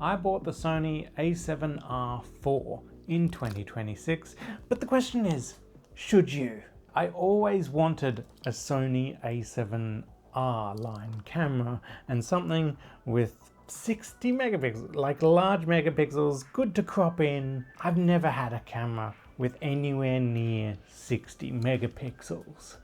I bought the Sony A7R4 in 2026, but the question is, should you? I always wanted a Sony A7R line camera and something with 60 megapixels, like large megapixels, good to crop in. I've never had a camera with anywhere near 60 megapixels.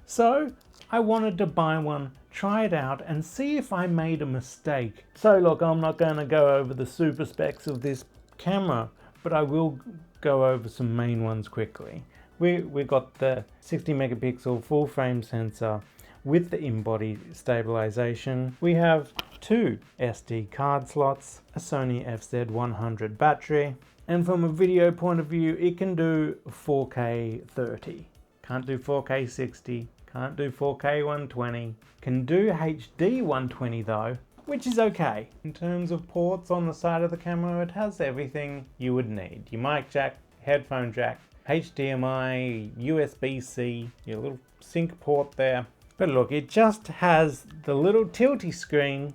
So I wanted to buy one, try it out and see if I made a mistake. So look, I'm not going to go over the super specs of this camera, but I will go over some main ones quickly. We got the 60 megapixel full frame sensor with the in-body stabilization. We have two SD card slots, a Sony FZ100 battery, and from a video point of view, it can do 4K 30. Can't do 4K 60, can't do 4K 120. Can do HD 120 though, which is okay. In terms of ports on the side of the camera, it has everything you would need. Your mic jack, headphone jack, HDMI, USB-C, your little sync port there. But look, it just has the little tilty screen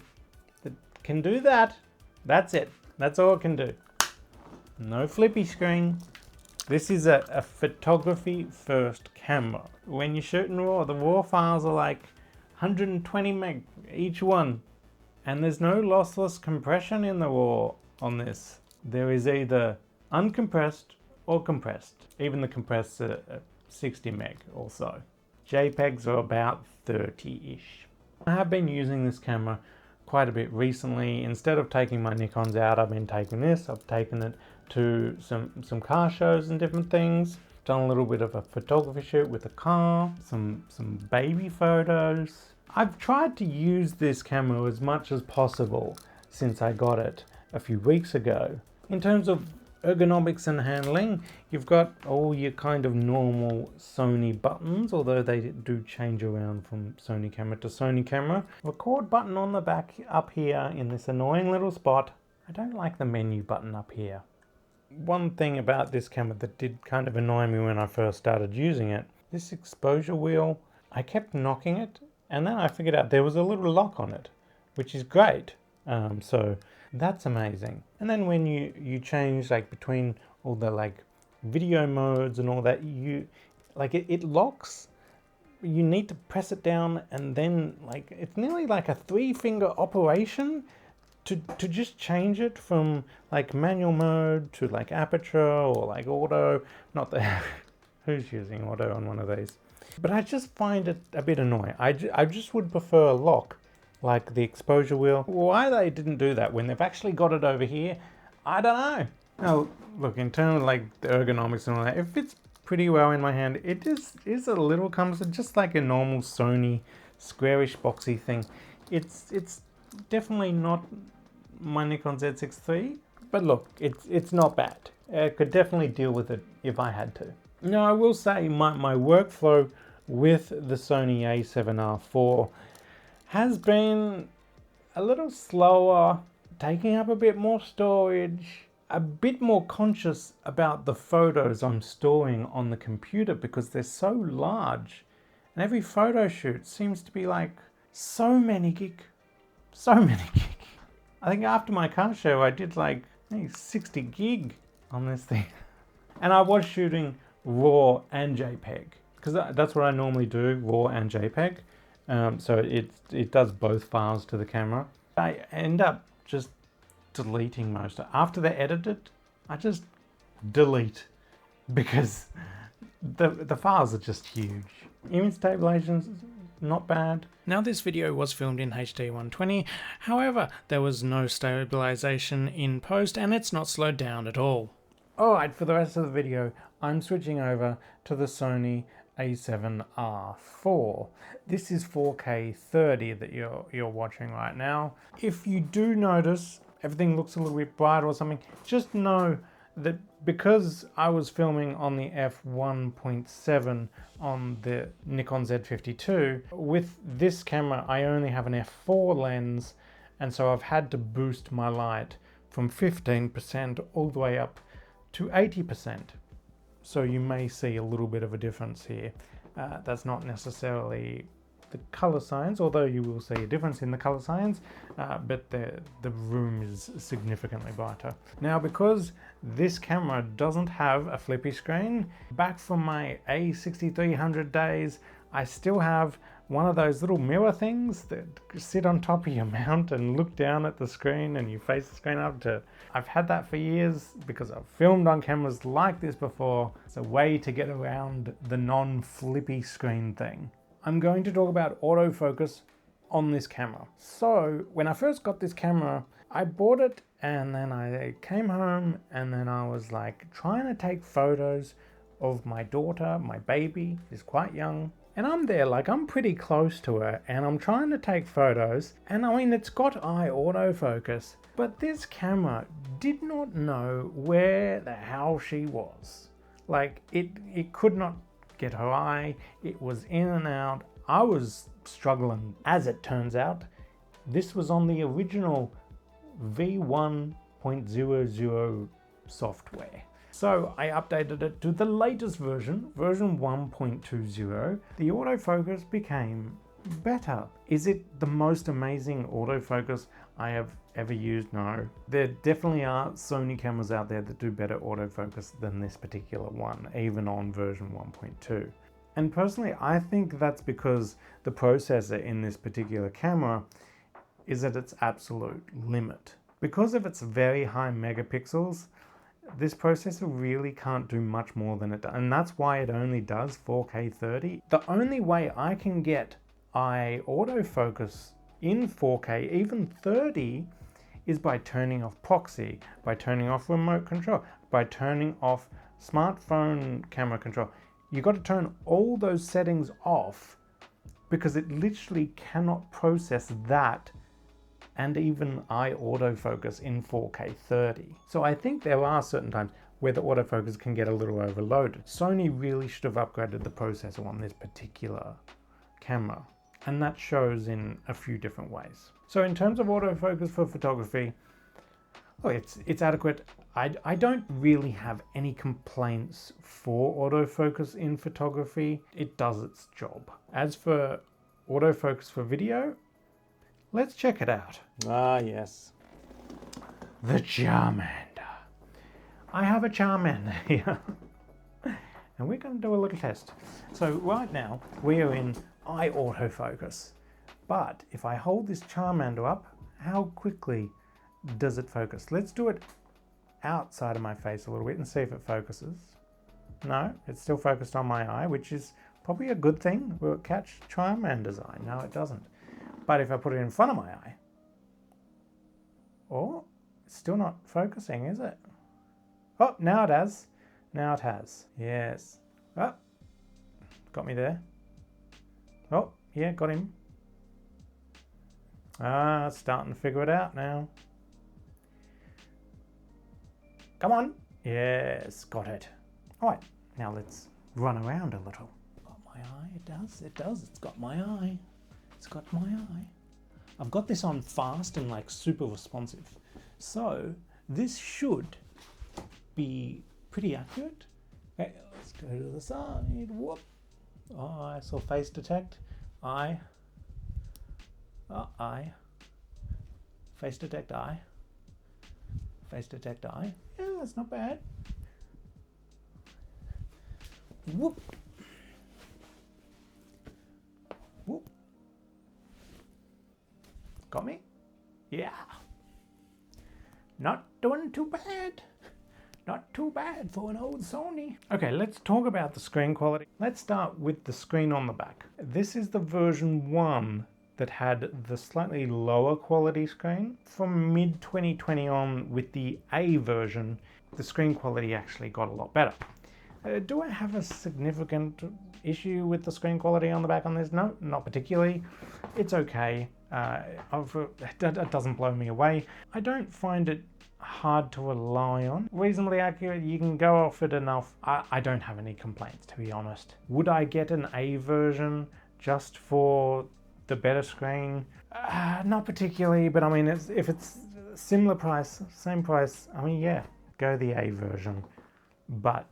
that can do that. That's it. That's all it can do. No flippy screen. This is a photography first camera. When you're shooting RAW, the RAW files are like 120 meg each one. And there's no lossless compression in the RAW on this. There is either uncompressed or compressed. Even the compressed are 60 meg or so. JPEGs are about 30-ish. I have been using this camera quite a bit recently. Instead of taking my Nikons out, I've been taking this. I've taken it to some car shows and different things. Done a little bit of a photography shoot with a car, some baby photos. I've tried to use this camera as much as possible since I got it a few weeks ago. In terms of ergonomics and handling, you've got all your kind of normal Sony buttons, although they do change around from Sony camera to Sony camera. Record button on the back up here in this annoying little spot. I don't like the menu button up here. One thing about this camera that did kind of annoy me when I first started using it, this exposure wheel, I kept knocking it and then I figured out there was a little lock on it, which is great. So that's amazing. And then when you change like between all the like video modes and all that, it locks. You need to press it down and then like it's nearly like a 3-finger operation to just change it from like manual mode to like aperture or like auto. Not that who's using auto on one of these, but I just find it a bit annoying. I just would prefer a lock like the exposure wheel. Why they didn't do that when they've actually got it over here, I don't know. Now look, in terms of like the ergonomics and all that, it fits pretty well in my hand. It is a little cumbersome, just like a normal Sony squarish boxy thing. It's definitely not my Nikon Z6 III, but look, it's not bad. I could definitely deal with it if I had to. Now I will say my workflow with the Sony A7R4 has been a little slower, taking up a bit more storage, a bit more conscious about the photos I'm storing on the computer because they're so large. And every photo shoot seems to be like so many gig. I think after my car show, I did like 60 gig on this thing. And I was shooting RAW and JPEG because that's what I normally do, RAW and JPEG. So it does both files to the camera. I end up just deleting most of it. After they edit it, I just delete because the files are just huge. Image stabilization's not bad. Now this video was filmed in HD 120, however there was no stabilization in post and it's not slowed down at all. Alright, for the rest of the video I'm switching over to the Sony A7R4. This is 4K 30 that you're watching right now. If you do notice everything looks a little bit bright or something, just know that because I was filming on the f1.7 on the Nikon Z52, with this camera I only have an f4 lens, and so I've had to boost my light from 15% all the way up to 80%. So you may see a little bit of a difference here. That's not necessarily the color science, although you will see a difference in the color science, but the room is significantly brighter. Now, because this camera doesn't have a flippy screen, back from my A6300 days, I still have one of those little mirror things that sit on top of your mount and look down at the screen and you face the screen up to. I've had that for years because I've filmed on cameras like this before. It's a way to get around the non-flippy screen thing. I'm going to talk about autofocus on this camera. So when I first got this camera, I bought it and then I came home and then I was like trying to take photos of my daughter, my baby, she's quite young. And I'm there, like I'm pretty close to her and I'm trying to take photos. And I mean, it's got eye autofocus, but this camera did not know where the hell she was. Like it could not get her eye. It was in and out. I was struggling. As it turns out, this was on the original V1.00 software. So I updated it to the latest version, version 1.20. The autofocus became better. Is it the most amazing autofocus I have ever used? No. There definitely are Sony cameras out there that do better autofocus than this particular one, even on version 1.2. And personally, I think that's because the processor in this particular camera is at its absolute limit. Because of its very high megapixels, this processor really can't do much more than it does, and that's why it only does 4K 30. The only way I can get eye autofocus in 4K, even 30, is by turning off proxy, by turning off remote control, by turning off smartphone camera control. You got to turn all those settings off because it literally cannot process that and even eye autofocus in 4K 30. So I think there are certain times where the autofocus can get a little overloaded. Sony really should have upgraded the processor on this particular camera, and that shows in a few different ways. So in terms of autofocus for photography, oh, it's adequate. I don't really have any complaints for autofocus in photography. It does its job. As for autofocus for video, let's check it out. Ah, yes. The Charmander. I have a Charmander here. And we're going to do a little test. So right now, we are in eye autofocus. But if I hold this Charmander up, how quickly does it focus? Let's do it outside of my face a little bit and see if it focuses. No, it's still focused on my eye, which is probably a good thing. Will it catch Charmander's eye? No, it doesn't. But if I put it in front of my eye, oh, it's still not focusing, is it? Oh, now it has. Now it has. Yes. Oh, got me there. Oh, yeah, got him. Ah, it's starting to figure it out now. Come on. Yes, got it. All right, now let's run around a little. Got my eye, it does, it's got my eye. It's got my eye. I've got this on fast and like super responsive. So this should be pretty accurate. Okay, let's go to the side. Whoop. Oh, I saw face detect. Eye. Eye. Face detect eye. Face detect eye. Yeah, that's not bad. Whoop. Whoop. Got me? Yeah. Not doing too bad. Not too bad for an old Sony. Okay, let's talk about the screen quality. Let's start with the screen on the back. This is the version 1 that had the slightly lower quality screen. From mid 2020 on with the A version, the screen quality actually got a lot better. Do I have a significant issue with the screen quality on the back on this? No, not particularly. It's okay. It doesn't blow me away. I don't find it hard to rely on. Reasonably accurate, you can go off it enough. I don't have any complaints, to be honest. Would I get an A version just for the better screen? Not particularly, but I mean, if it's similar price, same price, I mean, yeah, go the A version. But,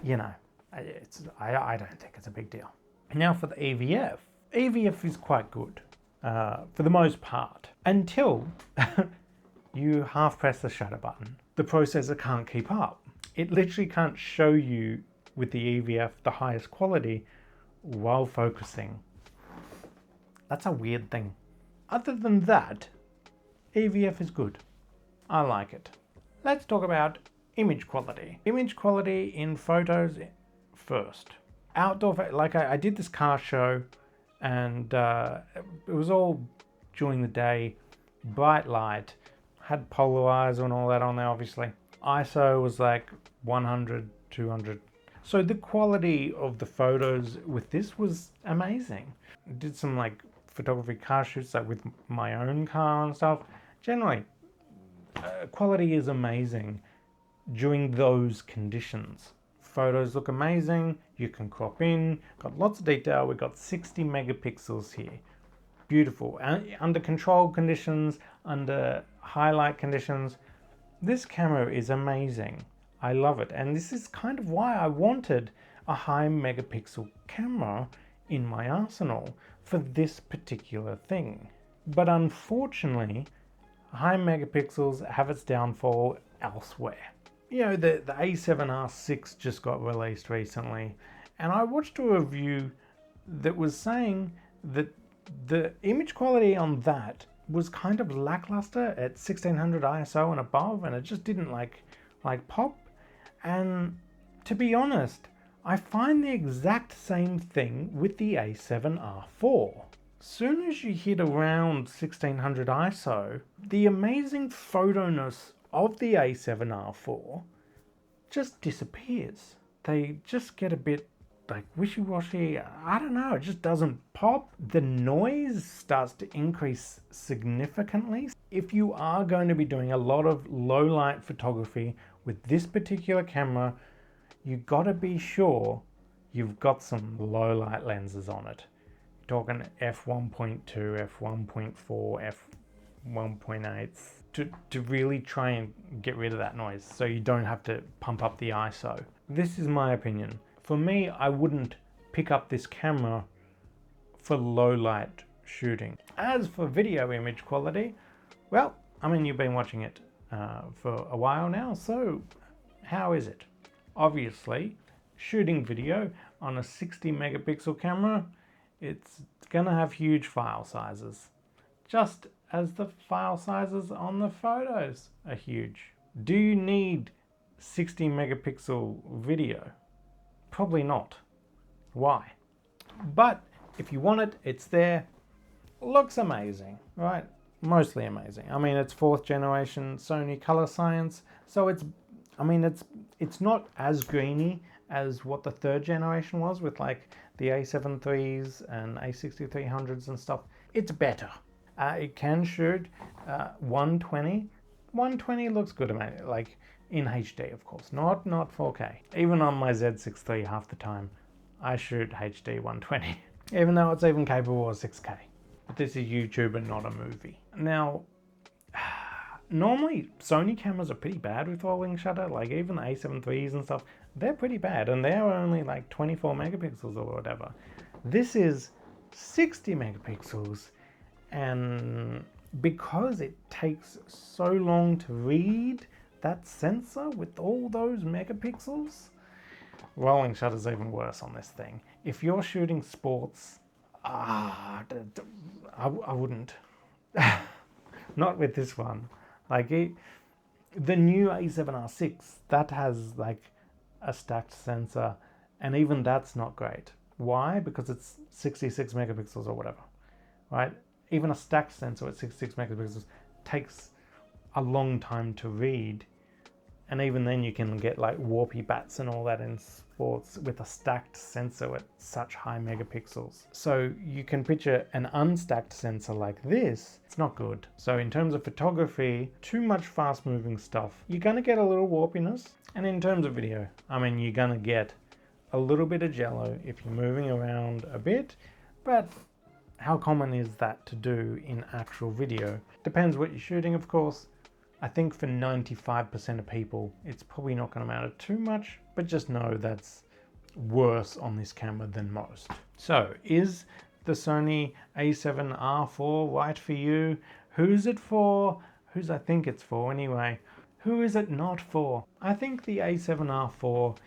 you know, I don't think it's a big deal. Now for the EVF. EVF is quite good for the most part until you half press the shutter button. The processor can't keep up. It literally can't show you with the EVF the highest quality while focusing. That's a weird thing. Other than that, EVF is good. I like it. Let's talk about image quality. Image quality in photos first. Outdoor, like I did this car show, and it was all during the day, bright light, had polarizer and all that on there obviously. ISO was like 100, 200. So the quality of the photos with this was amazing. Did some like photography car shoots like with my own car and stuff. Generally, quality is amazing during those conditions. Photos look amazing, you can crop in, got lots of detail, we've got 60 megapixels here. Beautiful. Under controlled conditions, under highlight conditions, this camera is amazing. I love it, and this is kind of why I wanted a high megapixel camera in my arsenal for this particular thing. But unfortunately, high megapixels have its downfall elsewhere. You know, the A7R6 just got released recently, and I watched a review that was saying that the image quality on that was kind of lackluster at 1600 ISO and above, and it just didn't like pop. And to be honest, I find the exact same thing with the A7R4. Soon as you hit around 1600 ISO, the amazing photoness of the A7R4 just disappears. They just get a bit like wishy-washy. I don't know, it just doesn't pop. The noise starts to increase significantly. If you are going to be doing a lot of low light photography with this particular camera, you gotta be sure you've got some low light lenses on it. You're talking f1.2, f1.4, f1.8 to really try and get rid of that noise so you don't have to pump up the ISO. This is my opinion. For me, I wouldn't pick up this camera for low light shooting. As for video image quality, well, I mean, you've been watching it for a while now, so how is it? Obviously, shooting video on a 60 megapixel camera, it's gonna have huge file sizes, just as the file sizes on the photos are huge. Do you need 60 megapixel video? Probably not. Why? But if you want it, it's there. Looks amazing, right? Mostly amazing. I mean, it's 4th generation Sony color science, so it's not as grainy as what the 3rd generation was with like the A7RIVs and A6300s and stuff. It's better. It can shoot 120. 120 looks good, like in HD, of course, not 4K. Even on my Z6 III, half the time, I shoot HD 120, even though it's even capable of 6K. But this is YouTube and not a movie. Now, normally Sony cameras are pretty bad with rolling shutter, like even the A7RIVs and stuff, they're pretty bad, and they're only like 24 megapixels or whatever. This is 60 megapixels, and because it takes so long to read that sensor with all those megapixels, rolling shutter's even worse on this thing. If you're shooting sports, I wouldn't. Not with this one. Like the new A7R6, that has like a stacked sensor, and even that's not great. Why? Because it's 66 megapixels or whatever, right? Even a stacked sensor at 66 megapixels takes a long time to read, and even then you can get like warpy bats and all that in sports with a stacked sensor at such high megapixels. So you can picture an unstacked sensor like this, it's not good. So in terms of photography, too much fast moving stuff, you're gonna get a little warpiness. And in terms of video, I mean, you're gonna get a little bit of jello if you're moving around a bit, but how common is that to do in actual video? Depends what you're shooting, of course. I think for 95% of people, it's probably not going to matter too much, but just know that's worse on this camera than most. So, is the Sony A7R4 right for you? Who's it for? Who's I think it's for anyway? Who is it not for? I think the A7R4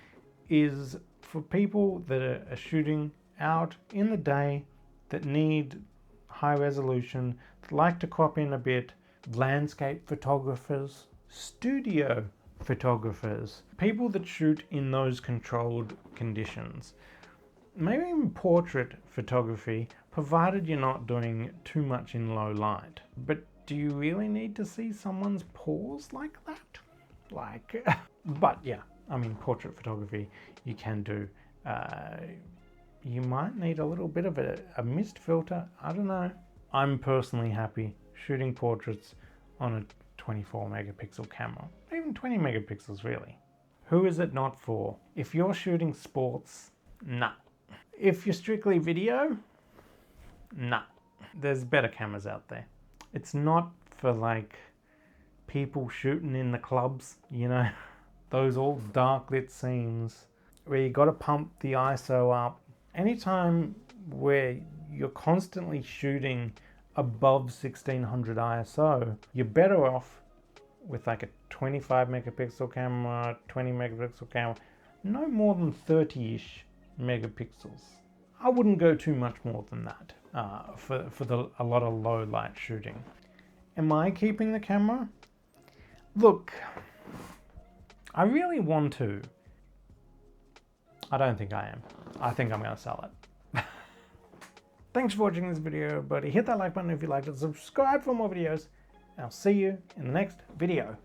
is for people that are shooting out in the day, that need high resolution, that like to crop in a bit, landscape photographers, studio photographers, people that shoot in those controlled conditions. Maybe even portrait photography, provided you're not doing too much in low light. But do you really need to see someone's pores like that? But yeah, I mean, portrait photography you can do. You might need a little bit of a mist filter. I don't know. I'm personally happy shooting portraits on a 24 megapixel camera, even 20 megapixels really. Who is it not for? If you're shooting sports, nah. If you're strictly video, nah. There's better cameras out there. It's not for like people shooting in the clubs, you know, those all dark lit scenes where you got to pump the ISO up. Anytime where you're constantly shooting above 1600 ISO, you're better off with like a 25 megapixel camera, 20 megapixel camera, no more than 30-ish megapixels. I wouldn't go too much more than that for a lot of low light shooting. Am I keeping the camera? Look, I really want to. I don't think I am. I think I'm going to sell it. Thanks for watching this video, everybody. Hit that like button if you liked it. Subscribe for more videos. And I'll see you in the next video.